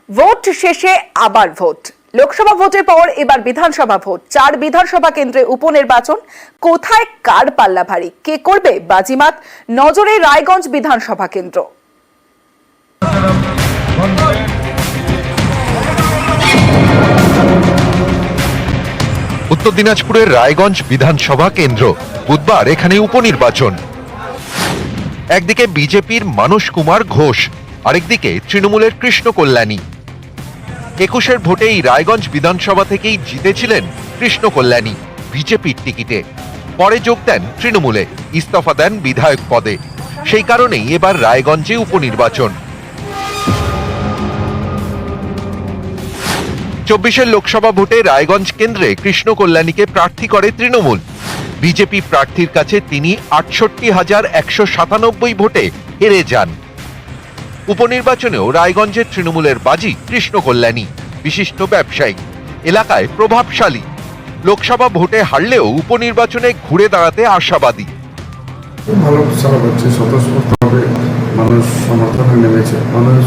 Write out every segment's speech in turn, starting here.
Vote শেষে আবার vote. Lok Sabha ভোটের পর এবার বিধানসভা ভোট। 4 বিধানসভা কেন্দ্রে উপনির্বাচন। কোথায় কার পাল্লা ভারী, কে করবে বাজিমাত? নজরে রায়গঞ্জ বিধানসভা কেন্দ্র। উত্তর দিনাজপুরের রায়গঞ্জ বিধানসভা কেন্দ্র। বুধবার এখানে উপনির্বাচন। একদিকে বিজেপির মানস কুমার ঘোষ, আরেকদিকে তৃণমূলের কৃষ্ণ কল্যাণী। 21-এর ভোটে এই রায়গঞ্জ বিধানসভা থেকেই জিতেছিলেন কৃষ্ণ কল্যাণী বিজেপির টিকিটে। পরে যোগ দেন তৃণমূলে, ইস্তফা দেন বিধায়ক পদে। সেই কারণেই এবার রায়গঞ্জে উপনির্বাচন। 24-এর লোকসভা ভোটে রায়গঞ্জ কেন্দ্রে কৃষ্ণ কল্যাণীকে প্রার্থী করে তৃণমূল। বিজেপি প্রার্থীর কাছে তিনি 68,197 ভোটে হেরে যান। উপনির্বাচনেও রায়গঞ্জের তৃণমূলের বাজি কৃষ্ণ কল্যাণী, বিশিষ্ট ব্যবসায়ী, এলাকায় প্রভাবশালী। লোকসভা ভোটে হারলেও উপনির্বাচনে ঘুরে দাঁড়াতে আশাবাদী। ভালো সারা হচ্ছে, স্বতঃস্ফূর্তভাবে মানুষ সমর্থনে নেমেছে। মানুষ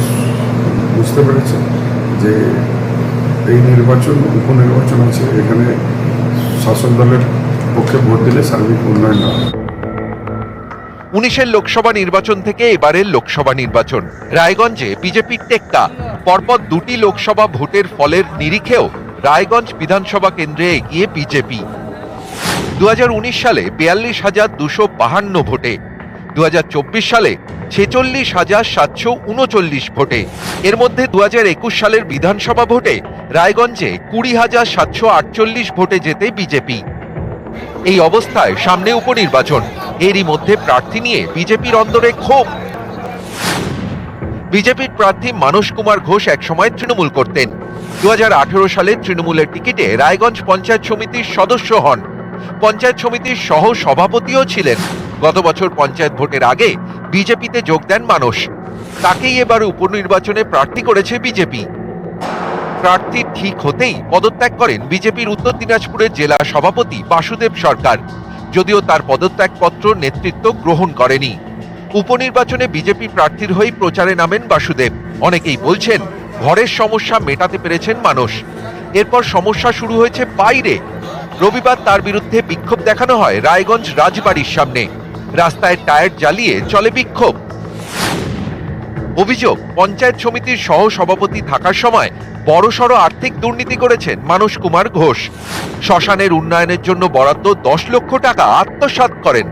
বুঝতে পেরেছে যে এই নির্বাচন উপনির্বাচন আছে, এখানে শাসক দলের পক্ষে ভোট দিলে সার্বিক উন্নয়ন হবে। 19-এর লোকসভা নির্বাচন থেকে এবারের লোকসভা নির্বাচন। রায়গঞ্জে বিজেপির টেক্কা। পরপর 2টি লোকসভা ভোটের ফলের নিরিখেও রায়গঞ্জ বিধানসভা কেন্দ্রে এগিয়ে বিজেপি। 2019 সালে 42,252 ভোটে, 2024 সালে 46,739 ভোটে। এর মধ্যে 2021 সালের বিধানসভা ভোটে রায়গঞ্জে 20,748 ভোটে জেতে বিজেপি। এই অবস্থায় সামনে উপনির্বাচন। এরই মধ্যে প্রার্থী নিয়ে বিজেপির অন্দরে ক্ষোভ। বিজেপির প্রার্থী মানস কুমার ঘোষ একসময় তৃণমূল করতেন। 2018 সালে তৃণমূলের টিকিটে রায়গঞ্জ পঞ্চায়েত সমিতির সদস্য হন। পঞ্চায়েত সমিতির সহ সভাপতিও ছিলেন। গত বছর পঞ্চায়েত ভোটের আগে বিজেপিতে যোগ দেন মানস। তাকেই এবার উপনির্বাচনে প্রার্থী করেছে বিজেপি। প্রার্থী ঠিক হতেই পদত্যাগ করেন বিজেপির উত্তর দিনাজপুরের জেলা সভাপতি বাসুদেব সরকার, যদিও তার পদত্যাগপত্র নেতৃত্ব গ্রহণ করেনি। উপনির্বাচনে বিজেপি প্রার্থীর হয়ে প্রচারে নামেন বাসুদেব। অনেকেই বলছেন ঘরের সমস্যা মেটাতে পেরেছেন মানস। এরপর সমস্যা শুরু হয়েছে বাইরে। রবিবার তার বিরুদ্ধে বিক্ষোভ দেখানো হয় রায়গঞ্জ রাজবাড়ির সামনে। রাস্তায় টায়ার জ্বালিয়ে চলে বিক্ষোভ। অভিযোগ, পঞ্চায়েত সমিতির সহ সভাপতি থাকার সময় বড়সড় আর্থিক দুর্নীতি করেছেন মানস কুমার ঘোষ। শ্মশানের উন্নয়নের জন্য বরাদ্দ 10 লক্ষ টাকা আত্মসাৎ করেন।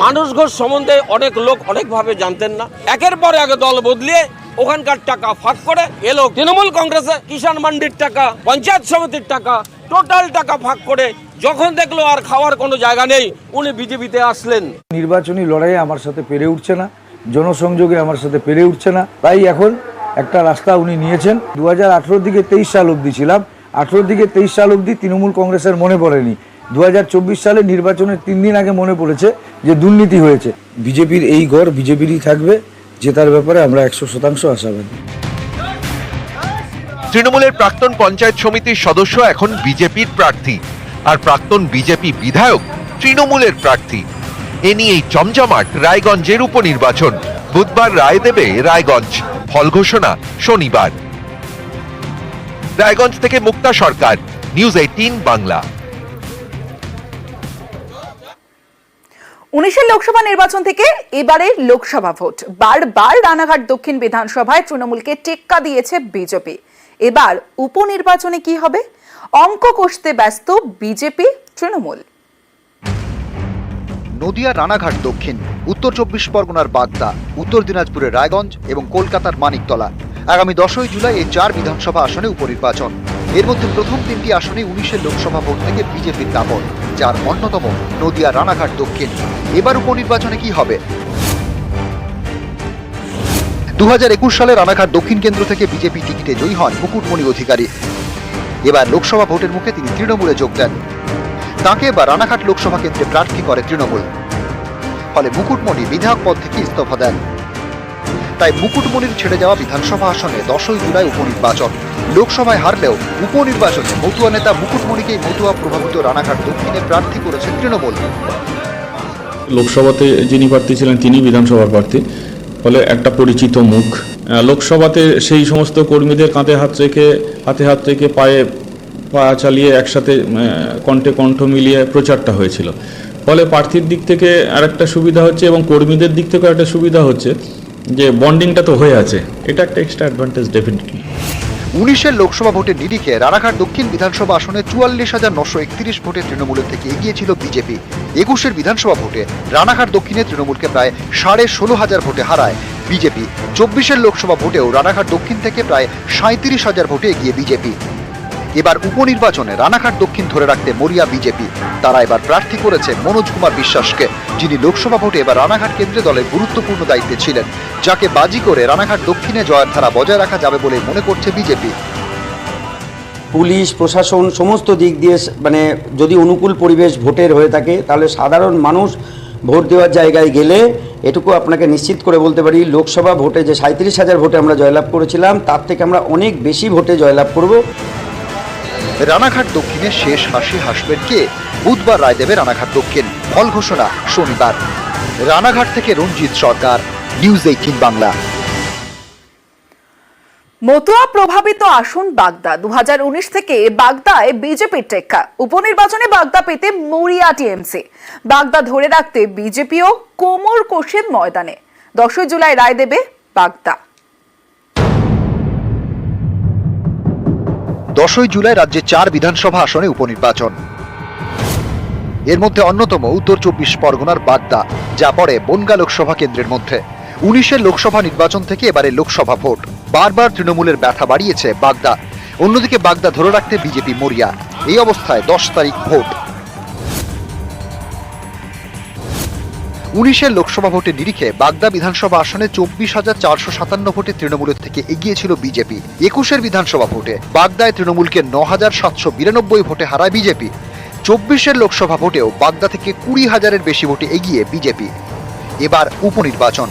মানস ঘোষ সম্বন্ধে অনেক লোক অনেকভাবে জানতেন না। একের পর এক দল বদলিয়ে ওখানকার টাকা ফাঁক করে এলো তৃণমূল কংগ্রেসে। কিষাণ মান্ডির টাকা, পঞ্চায়েত সমিতির টাকা, টোটাল টাকা ফাঁক করে যখন দেখলো আর খাওয়ার কোনো জায়গা নেই, উনি বিজেপিতে আসলেন। নির্বাচনী লড়াইয়ে আমার সাথে পেরে উঠছে না, জনসংযোগে আমার সাথে পেরে উঠছে না। তাই এখন একটা রাস্তা উনি নিয়েছেন। 2018 থেকে 23 সাল অবধি ছিলাম। 18 থেকে 23 সাল অবধি তৃণমূল কংগ্রেসের মনে পড়েনি। 2024 সালে নির্বাচনের 3 দিন আগে মনে পড়েছে যে দুর্নীতি হয়েছে। বিজেপির এই গড় বিজেপিরই থাকবে, জেতার ব্যাপারে আমরা 100% আশাবাদী। তৃণমূলের প্রাক্তন পঞ্চায়েত সমিতির সদস্য এখন বিজেপির প্রার্থী, আর প্রাক্তন বিজেপি বিধায়ক তৃণমূলের প্রার্থী। এ নিয়েই জমজমাট রায়গঞ্জের উপনির্বাচন। বুধবার রায় দেবে রায়গঞ্জ, ফল ঘোষণা শনিবার। রায়গঞ্জ থেকে মুক্তা সরকার, নিউজ 18 বাংলা। 19-এর লোকসভা নির্বাচন থেকে এবারের লোকসভা ভোট। বারবার রানাঘাট দক্ষিণ বিধানসভায় তৃণমূলকে টেক্কা দিয়েছে বিজেপি। এবার উপনির্বাচনে কি হবে? অঙ্ক কষতে ব্যস্ত বিজেপি তৃণমূল। নদিয়ার রানাঘাট দক্ষিণ, উত্তর 24 পরগনার বাগদা, উত্তর দিনাজপুরের রায়গঞ্জ এবং কলকাতার মানিকতলা। আগামী 10ই জুলাই এই 4 বিধানসভা আসনে উপনির্বাচন। এর মধ্যে প্রথম 3টি আসনে 19-এর লোকসভা ভোট থেকে বিজেপির দাপট, যার অন্যতম নদিয়ার রানাঘাট দক্ষিণ। এবার উপনির্বাচনে কি হবে? 2021 সালে রানাঘাট দক্ষিণ কেন্দ্র থেকে বিজেপি টিকিটে জয়ী হন মুকুটমণি অধিকারী। এবার লোকসভা ভোটের মুখে তিনি তৃণমূলে যোগ দেন। তাঁকে এবার রানাঘাট লোকসভা কেন্দ্রে প্রার্থী করে তৃণমূল। ফলে মুকুটমণি বিধায়ক পদ থেকে ইস্তফা দেন। তাই মুকুটমণির ছেড়ে যাওয়া বিধানসভা আসনে 10ই জুলাই উপনির্বাচন। লোকসভায় হারলেও উপনির্বাচনে মতুয়া নেতা মুকুটমণিকেই মতুয়া প্রভাবিত রানাঘাট দক্ষিণে প্রার্থী করেছেন তৃণমূল। লোকসভাতে যিনি প্রার্থী ছিলেন তিনি বিধানসভার প্রার্থী, ফলে একটা পরিচিত মুখ লোকসভাতে সেই সমস্ত কর্মীদের হাতে হাত রেখে পায়ে পা চালিয়ে একসাথে কণ্ঠে কণ্ঠ মিলিয়ে প্রচারটা হয়েছিল। ফলে প্রার্থীর দিক থেকে আরেকটা সুবিধা হচ্ছে এবং কর্মীদের দিক থেকেও একটা সুবিধা হচ্ছে যে বন্ডিংটা তো হয়ে আছে, এটা একটা এক্সট্রা অ্যাডভান্টেজ ডেফিনেটলি। 19-এর লোকসভা ভোটের নিরিখে রানাঘাট দক্ষিণ বিধানসভা আসনে 44,931 ভোটে তৃণমূলের থেকে এগিয়ে ছিল বিজেপি। 21-এর বিধানসভা ভোটে রানাঘাট দক্ষিণে তৃণমূলকে প্রায় 16,500 ভোটে হারায় বিজেপি। 24-এর লোকসভা ভোটেও রানাঘাট দক্ষিণ থেকে প্রায় 37,000 ভোটে এগিয়ে বিজেপি। এবার উপনির্বাচনে রানাঘাট দক্ষিণ ধরে রাখতে মরিয়া বিজেপি। তারা এবার প্রার্থী করেছে মনোজ কুমার বিশ্বাসকে, যিনি লোকসভা ভোটে এবার রানাঘাট কেন্দ্রে দলের গুরুত্বপূর্ণ দায়িত্বে ছিলেন, যাকে বাজি করে রানাঘাট দক্ষিণে জয়ের ধারা বজায় রাখা যাবে বলে মনে করছে বিজেপি। পুলিশ প্রশাসন সমস্ত দিক দিয়ে মানে যদি অনুকূল পরিবেশ ভোটের হয়ে থাকে তাহলে সাধারণ মানুষ ভোট দেওয়ার জায়গায় গেলে এটুকু আপনাকে নিশ্চিত করে বলতে পারি লোকসভা ভোটে যে 37,000 ভোটে আমরা জয়লাভ করেছিলাম তার থেকে আমরা অনেক বেশি ভোটে জয়লাভ করব। রানাঘাট দক্ষিণে শেষ হাসি হাসবেন কে? বুধবার রায় দেবে রানাঘাট দক্ষিণ। ফল ঘোষণা শনিবার। রানাঘাট থেকে রঞ্জিত সরকার, নিউজ 18 বাংলা। মতুয়া প্রভাবিত আসন বাগদা। 2019 থেকে বাগদায় বিজেপির টেক্কা। উপনির্বাচনে বাগদা পেতে মরিয়া টিএমসি। বাগদা ধরে রাখতে বিজেপিও কোমর কষে ময়দানে। 10 জুলাই রায় দেবে বাগদা। 10 জুলাই রাজ্যে 4 বিধানসভা আসনে উপনির্বাচন। এর মধ্যে অন্যতম উত্তর 24 পরগনার বাগদা, যা পড়ে বনগাঁ লোকসভা কেন্দ্রের মধ্যে। 19-এর লোকসভা নির্বাচন থেকে এবারে লোকসভা ভোট। বারবার তৃণমূলের ব্যথা বাড়িয়েছে বাগদা। অন্যদিকে বাগদা ধরে রাখতে বিজেপি মরিয়া। এই অবস্থায় 10 তারিখ ভোট। 19-এর লোকসভা ভোটের নিরিখে বাগদা বিধানসভা আসনে 24,457 ভোটে তৃণমূলের থেকে এগিয়ে ছিল বিজেপি। 21-এর বিধানসভা ভোটে বাগদায় তৃণমূলকে 9,792 ভোটে হারায় বিজেপি। 24-এর লোকসভা ভোটেও বাগদা থেকে 20,000-এর বেশি ভোটে এগিয়ে বিজেপি। এবার উপনির্বাচন।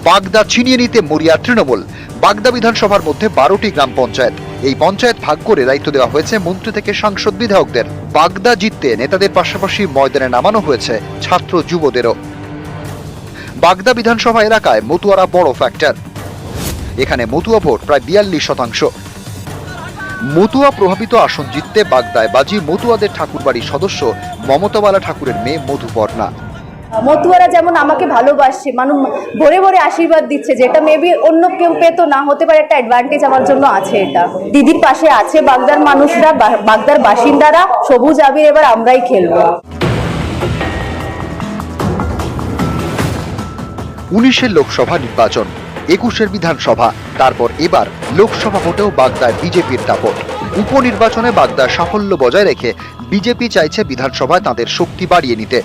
বাগদা ছিনিয়ে নিতে মরিয়া তৃণমূল। বাগদা বিধানসভার মধ্যে 12টি গ্রাম পঞ্চায়েত। এই পঞ্চায়েত ভাগ করে দায়িত্ব দেওয়া হয়েছে মন্ত্রী থেকে সাংসদ বিধায়কদের। বাগদা জিততে নেতাদের পাশাপাশি ময়দানে নামানো হয়েছে ছাত্র যুবদেরও। বাগদা বিধানসভা এলাকায় মতুয়ারা বড় ফ্যাক্টর। এখানে মতুয়া ভোট প্রায় 42%। মতুয়া প্রভাবিত আসন জিততে বাগদায় বাজি মতুয়াদের ঠাকুরবাড়ির সদস্য মমতাবালা ঠাকুরের মেয়ে মধুপর্ণা। মতুয়ারা যেমন আমাকে ভালোবাসছে, মানুষ ভরে ভরে আশীর্বাদ দিচ্ছে, যেটা মেবি অন্য কেউ পেতো না, হতে পারে একটা অ্যাডভান্টেজ আমার জন্য আছে। এটা দিদির পাশে আছে বাগদার মানুষরা, বাগদার বাসিন্দারা। সবুজ আবির এবার আমরাই খেলবো। 19-এর লোকসভা নির্বাচন, 21-এর বিধানসভা, তারপর এবার লোকসভা ভোটেও বাগদায় বিজেপির দাপট। উপনির্বাচনে বাগদার সাফল্য বজায় রেখে বিজেপি চাইছে বিধানসভায় তাদের শক্তি বাড়িয়ে নিতে।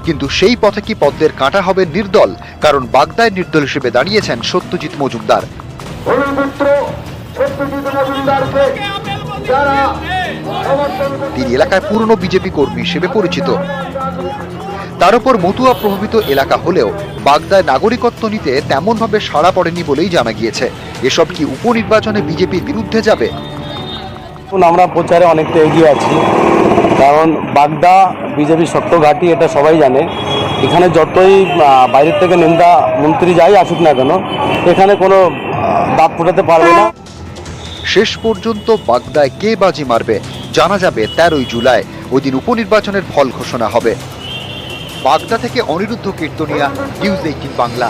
কিন্তু সেই পথে কি পদ্মের কাঁটা হবে নির্দল? কারণ বাগদায় নির্দল হিসেবে দাঁড়িয়েছেন সত্যজিৎ মজুমদার। তিনি এলাকায় পুরনো বিজেপি কর্মী হিসেবে পরিচিত। তার উপর মতুয়া প্রভাবিত এলাকা হলেও বাগদায় নাগরিকত্ব নিতে তেমনভাবে সাড়া পড়েনি বলেই জানা গিয়েছে। এসব কি উপনির্বাচনে বিজেপির বিরুদ্ধে যাবে? আমরা প্রচারে অনেকটা এগিয়ে আছি, কারণ বাগদা বিজেপির শক্ত ঘাঁটি, এটা সবাই জানে। এখানে যতই বাইরের থেকে নেতা মন্ত্রী যাই আসুক না কেন, এখানে কোনো দাঁত ফোটাতে পারবে না। শেষ পর্যন্ত বাগদায় কে বাজি মারবে জানা যাবে 13 জুলাই। ওই দিন উপনির্বাচনের ফল ঘোষণা হবে। বাগদা থেকে অনিরুদ্ধ কীর্তনিয়া, নিউজ 18 বাংলা।